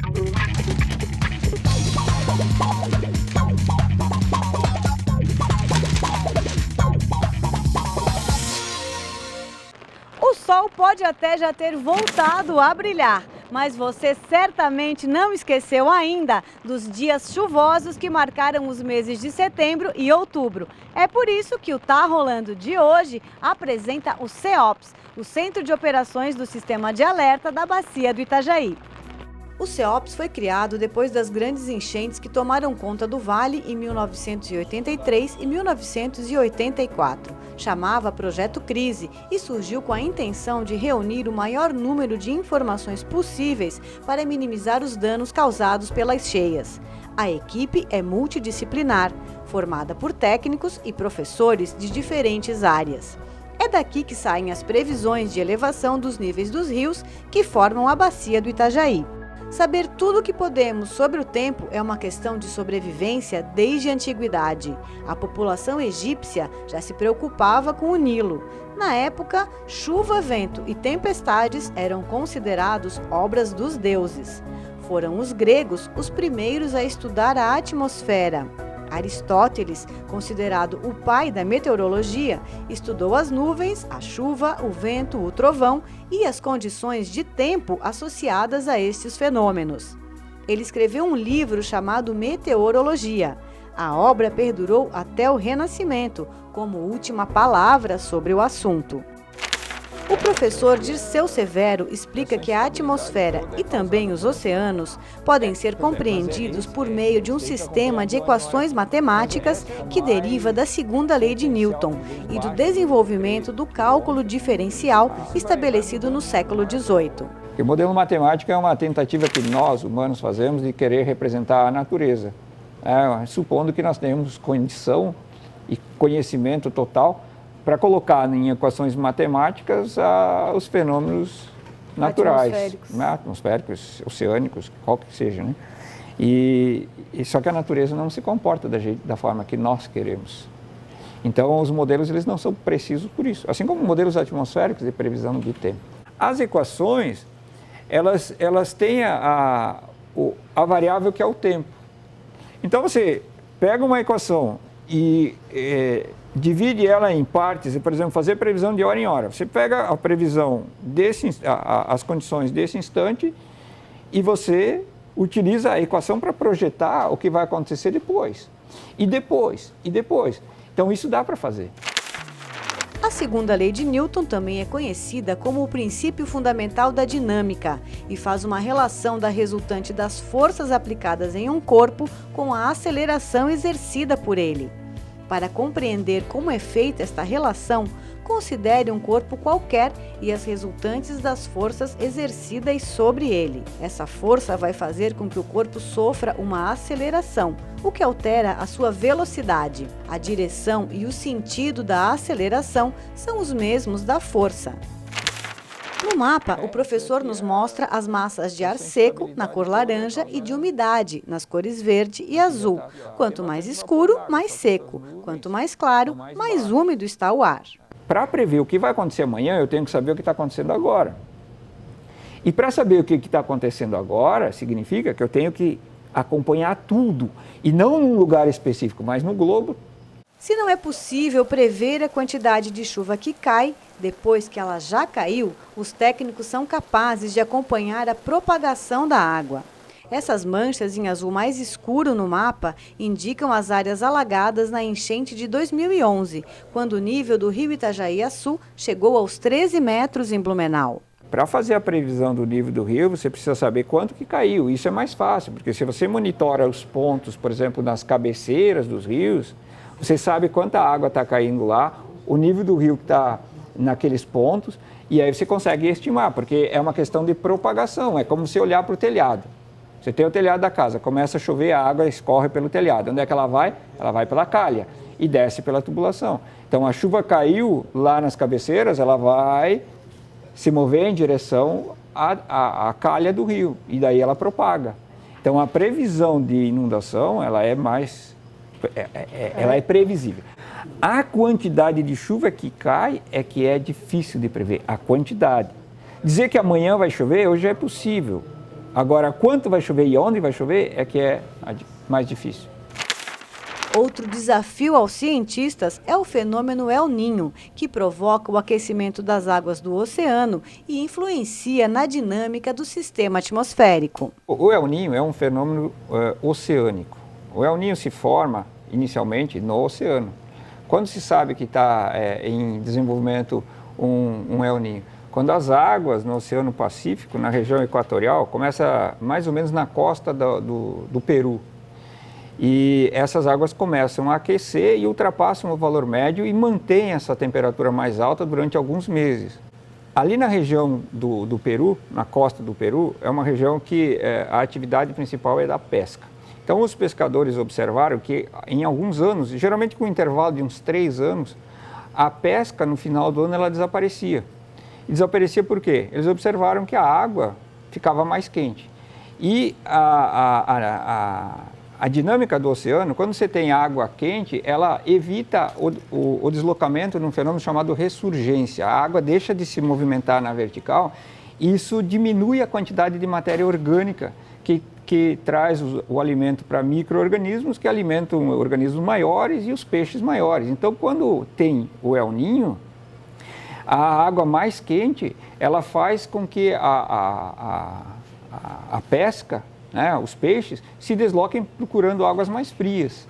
O sol pode até já ter voltado a brilhar, mas você certamente não esqueceu ainda dos dias chuvosos que marcaram os meses de setembro e outubro. É por isso que o Tá Rolando de hoje apresenta o CEOPS, o Centro de Operações do Sistema de Alerta da Bacia do Itajaí. O CEOPS foi criado depois das grandes enchentes que tomaram conta do Vale em 1983 e 1984. Chamava Projeto Crise e surgiu com a intenção de reunir o maior número de informações possíveis para minimizar os danos causados pelas cheias. A equipe é multidisciplinar, formada por técnicos e professores de diferentes áreas. É daqui que saem as previsões de elevação dos níveis dos rios que formam a Bacia do Itajaí. Saber tudo o que podemos sobre o tempo é uma questão de sobrevivência desde a antiguidade. A população egípcia já se preocupava com o Nilo. Na época, chuva, vento e tempestades eram considerados obras dos deuses. Foram os gregos os primeiros a estudar a atmosfera. Aristóteles, considerado o pai da meteorologia, estudou as nuvens, a chuva, o vento, o trovão e as condições de tempo associadas a estes fenômenos. Ele escreveu um livro chamado Meteorologia. A obra perdurou até o Renascimento, como última palavra sobre o assunto. O professor Dirceu Severo explica que a atmosfera e também os oceanos podem ser compreendidos por meio de um sistema de equações matemáticas que deriva da segunda lei de Newton e do desenvolvimento do cálculo diferencial estabelecido no século XVIII. O modelo matemático é uma tentativa que nós, humanos, fazemos de querer representar a natureza, supondo que nós tenhamos condição e conhecimento total para colocar em equações matemáticas os fenômenos naturais, atmosféricos, oceânicos, qual que seja, né? Só que a natureza não se comporta da forma que nós queremos. Então, os modelos eles não são precisos por isso, assim como modelos atmosféricos de previsão de tempo. As equações, elas têm a variável que é o tempo. Então, você pega uma equação e divide ela em partes, por exemplo, fazer previsão de hora em hora. Você pega a previsão, as condições desse instante e você utiliza a equação para projetar o que vai acontecer depois. E depois. Então, isso dá para fazer. A segunda lei de Newton também é conhecida como o princípio fundamental da dinâmica e faz uma relação da resultante das forças aplicadas em um corpo com a aceleração exercida por ele. Para compreender como é feita esta relação, considere um corpo qualquer e as resultantes das forças exercidas sobre ele. Essa força vai fazer com que o corpo sofra uma aceleração, o que altera a sua velocidade. A direção e o sentido da aceleração são os mesmos da força. No mapa, o professor nos mostra as massas de ar seco, na cor laranja, e de umidade, nas cores verde e azul. Quanto mais escuro, mais seco. Quanto mais claro, mais úmido está o ar. Para prever o que vai acontecer amanhã, eu tenho que saber o que está acontecendo agora. E para saber o que está acontecendo agora, significa que eu tenho que acompanhar tudo, e não num lugar específico, mas no globo. Se não é possível prever a quantidade de chuva que cai, depois que ela já caiu, os técnicos são capazes de acompanhar a propagação da água. Essas manchas em azul mais escuro no mapa indicam as áreas alagadas na enchente de 2011, quando o nível do rio Itajaí-Açu chegou aos 13 metros em Blumenau. Para fazer a previsão do nível do rio, você precisa saber quanto que caiu. Isso é mais fácil, porque se você monitora os pontos, por exemplo, nas cabeceiras dos rios, você sabe quanta água está caindo lá, o nível do rio que está naqueles pontos, e aí você consegue estimar, porque é uma questão de propagação, é como você olhar para o telhado. Você tem o telhado da casa, começa a chover, a água escorre pelo telhado. Onde é que ela vai? Ela vai pela calha e desce pela tubulação. Então, a chuva caiu lá nas cabeceiras, ela vai se mover em direção à calha do rio, e daí ela propaga. Então, a previsão de inundação, ela é mais... ela é previsível. A quantidade de chuva que cai é que é difícil de prever, a quantidade. Dizer que amanhã vai chover, hoje é possível, Agora, quanto vai chover e onde vai chover é que é mais difícil. Outro desafio aos cientistas é o fenômeno El Niño, que provoca o aquecimento das águas do oceano e influencia na dinâmica do sistema atmosférico. O El Niño é um fenômeno oceânico. O El Niño se forma inicialmente no oceano. Quando se sabe que está em desenvolvimento um El Niño? Quando as águas no Oceano Pacífico, na região equatorial, começa mais ou menos na costa do Peru. E essas águas começam a aquecer e ultrapassam o valor médio e mantêm essa temperatura mais alta durante alguns meses. Ali na região do Peru, na costa do Peru, é uma região que a atividade principal é da pesca. Então os pescadores observaram que em alguns anos, geralmente com um intervalo de uns 3 anos, a pesca no final do ano ela desaparecia. E desaparecia por quê? Eles observaram que a água ficava mais quente. E a dinâmica do oceano, quando você tem água quente, ela evita o deslocamento num fenômeno chamado ressurgência. A água deixa de se movimentar na vertical e isso diminui a quantidade de matéria orgânica que traz o alimento para micro-organismos que alimentam organismos maiores e os peixes maiores. Então, quando tem o El Niño, a água mais quente, ela faz com que a pesca, né, os peixes, se desloquem procurando águas mais frias.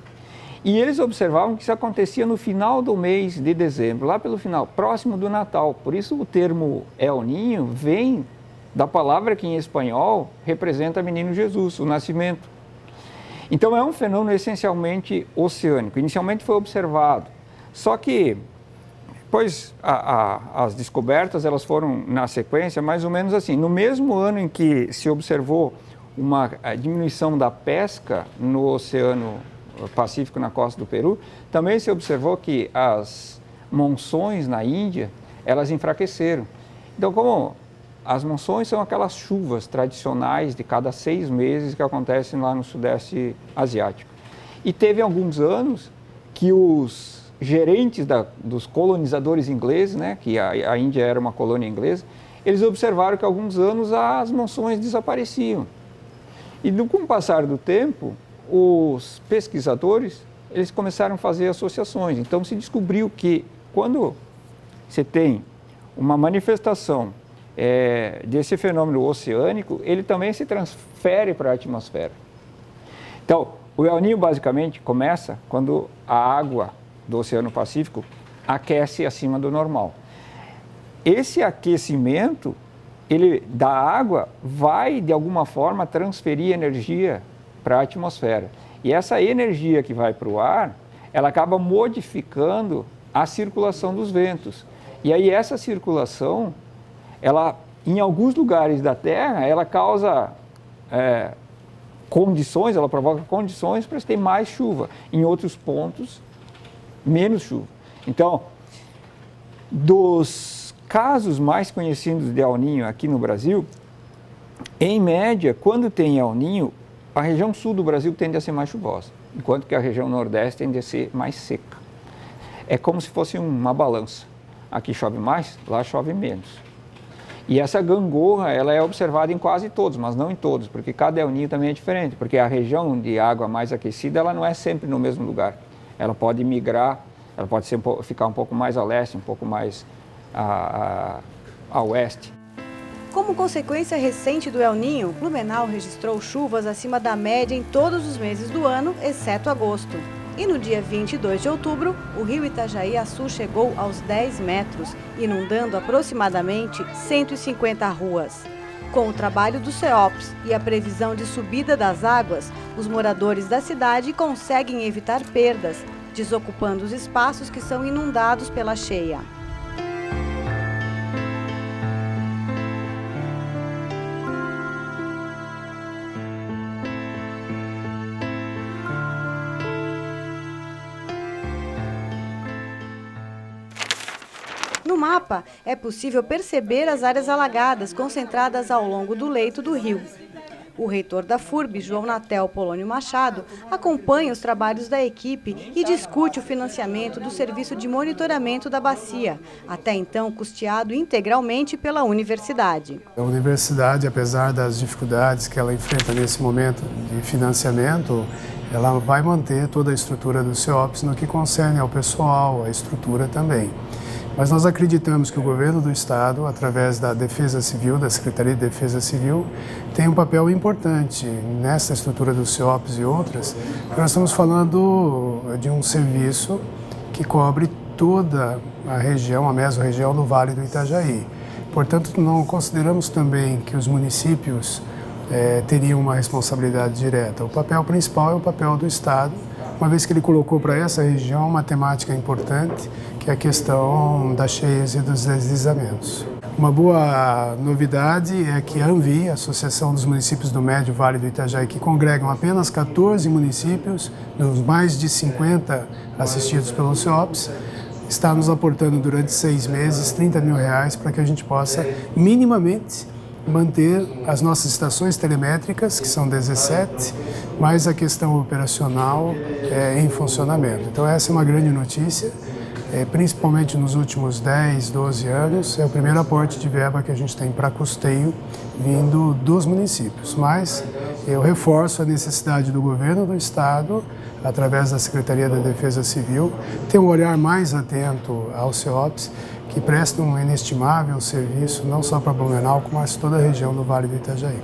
E eles observavam que isso acontecia no final do mês de dezembro, lá pelo final, próximo do Natal. Por isso o termo El Niño vem da palavra que em espanhol representa Menino Jesus, o nascimento. Então é um fenômeno essencialmente oceânico. Inicialmente foi observado, só que pois as descobertas elas foram na sequência mais ou menos assim. No mesmo ano em que se observou uma diminuição da pesca no Oceano Pacífico, na costa do Peru, também se observou que as monções na Índia, elas enfraqueceram. Então, como as monções são aquelas chuvas tradicionais de cada 6 meses que acontecem lá no Sudeste Asiático. E teve alguns anos que os gerentes dos colonizadores ingleses, né, que a Índia era uma colônia inglesa, eles observaram que há alguns anos as monções desapareciam. E com o passar do tempo, os pesquisadores, eles começaram a fazer associações. Então se descobriu que quando você tem uma manifestação desse fenômeno oceânico, ele também se transfere para a atmosfera. Então, o El Niño basicamente começa quando a água do Oceano Pacífico aquece acima do normal. Esse aquecimento da água vai, de alguma forma, transferir energia para a atmosfera. E essa energia que vai para o ar, ela acaba modificando a circulação dos ventos. E aí essa circulação, ela, em alguns lugares da Terra, ela causa condições, ela provoca condições para ter mais chuva. Em outros pontos, menos chuva. Então, dos casos mais conhecidos de El Niño aqui no Brasil, em média, quando tem El Niño, a região sul do Brasil tende a ser mais chuvosa, enquanto que a região nordeste tende a ser mais seca. É como se fosse uma balança. Aqui chove mais, lá chove menos. E essa gangorra, ela é observada em quase todos, mas não em todos, porque cada El Niño também é diferente, porque a região de água mais aquecida, ela não é sempre no mesmo lugar. Ela pode migrar, ela pode ficar um pouco mais a leste, um pouco mais a oeste. Como consequência recente do El Niño, Blumenau registrou chuvas acima da média em todos os meses do ano, exceto agosto. E no dia 22 de outubro, o rio Itajaí-Açu chegou aos 10 metros, inundando aproximadamente 150 ruas. Com o trabalho do CEOPS e a previsão de subida das águas, os moradores da cidade conseguem evitar perdas, desocupando os espaços que são inundados pela cheia. No mapa, é possível perceber as áreas alagadas concentradas ao longo do leito do rio. O reitor da FURB, João Natel Polônio Machado, acompanha os trabalhos da equipe e discute o financiamento do serviço de monitoramento da bacia, até então custeado integralmente pela universidade. A universidade, apesar das dificuldades que ela enfrenta nesse momento de financiamento, ela vai manter toda a estrutura do CEOPS no que concerne ao pessoal, à estrutura também. Mas nós acreditamos que o governo do Estado, através da Defesa Civil, da Secretaria de Defesa Civil, tem um papel importante nessa estrutura do CEOPS e outras, porque nós estamos falando de um serviço que cobre toda a região, a mesorregião do Vale do Itajaí. Portanto, não consideramos também que os municípios teriam uma responsabilidade direta. O papel principal é o papel do Estado, uma vez que ele colocou para essa região uma temática importante, que é a questão das cheias e dos deslizamentos. Uma boa novidade é que a ANVI, a Associação dos Municípios do Médio Vale do Itajaí, que congregam apenas 14 municípios, dos mais de 50 assistidos pelo CEOPS, está nos aportando durante 6 meses R$30 mil para que a gente possa minimamente manter as nossas estações telemétricas, que são 17, mais a questão operacional em funcionamento. Então essa é uma grande notícia, principalmente nos últimos 10, 12 anos, é o primeiro aporte de verba que a gente tem para custeio vindo dos municípios. Mas eu reforço a necessidade do governo do Estado, através da Secretaria da Defesa Civil, ter um olhar mais atento ao CEOPS, que presta um inestimável serviço não só para Blumenau, mas toda a região do Vale do Itajaí.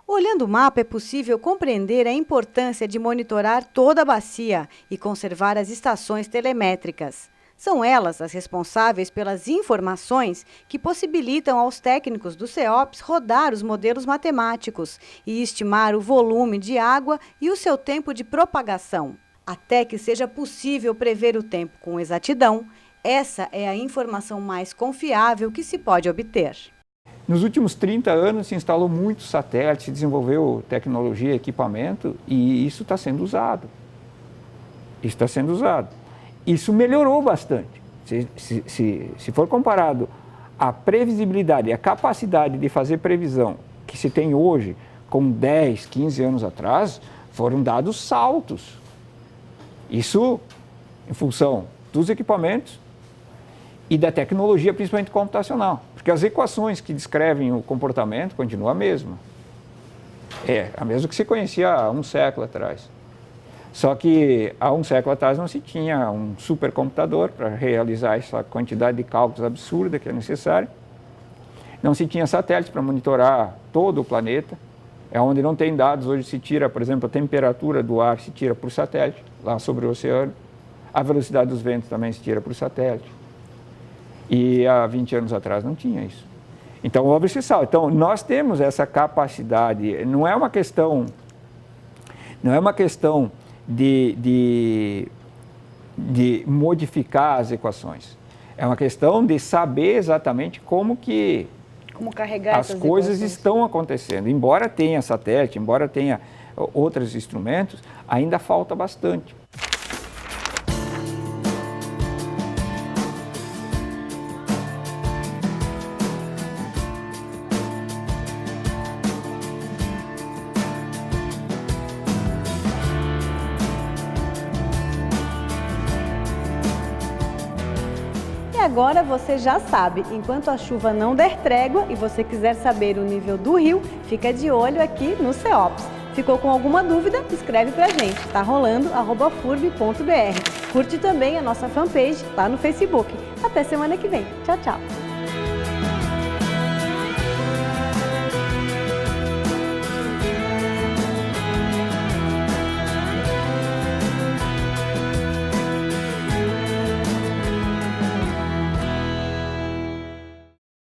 Olhando o mapa, é possível compreender a importância de monitorar toda a bacia e conservar as estações telemétricas. São elas as responsáveis pelas informações que possibilitam aos técnicos do CEOPS rodar os modelos matemáticos e estimar o volume de água e o seu tempo de propagação. Até que seja possível prever o tempo com exatidão, essa é a informação mais confiável que se pode obter. Nos últimos 30 anos se instalou muitos satélites, se desenvolveu tecnologia, equipamento e isso está sendo usado. Isso está sendo usado. Isso melhorou bastante. Se for comparado a previsibilidade e a capacidade de fazer previsão que se tem hoje com 10, 15 anos atrás, foram dados saltos. Isso em função dos equipamentos e da tecnologia, principalmente computacional. Porque as equações que descrevem o comportamento continuam a mesma. É a mesma que se conhecia há um século atrás. Só que há um século atrás não se tinha um supercomputador para realizar essa quantidade de cálculos absurda que é necessária. Não se tinha satélites para monitorar todo o planeta. É onde não tem dados, hoje se tira, por exemplo, a temperatura do ar se tira por satélite, lá sobre o oceano. A velocidade dos ventos também se tira por satélite. E há 20 anos atrás não tinha isso. Então houve esse salto. Então nós temos essa capacidade, não é uma questão de modificar as equações. É uma questão de saber exatamente como carregar as coisas estão acontecendo. Embora tenha satélite, embora tenha outros instrumentos, ainda falta bastante. E agora você já sabe, enquanto a chuva não der trégua e você quiser saber o nível do rio, fica de olho aqui no CEOPS. Ficou com alguma dúvida? Escreve pra gente, tá rolando @furb.br. Curte também a nossa fanpage lá no Facebook. Até semana que vem. Tchau, tchau!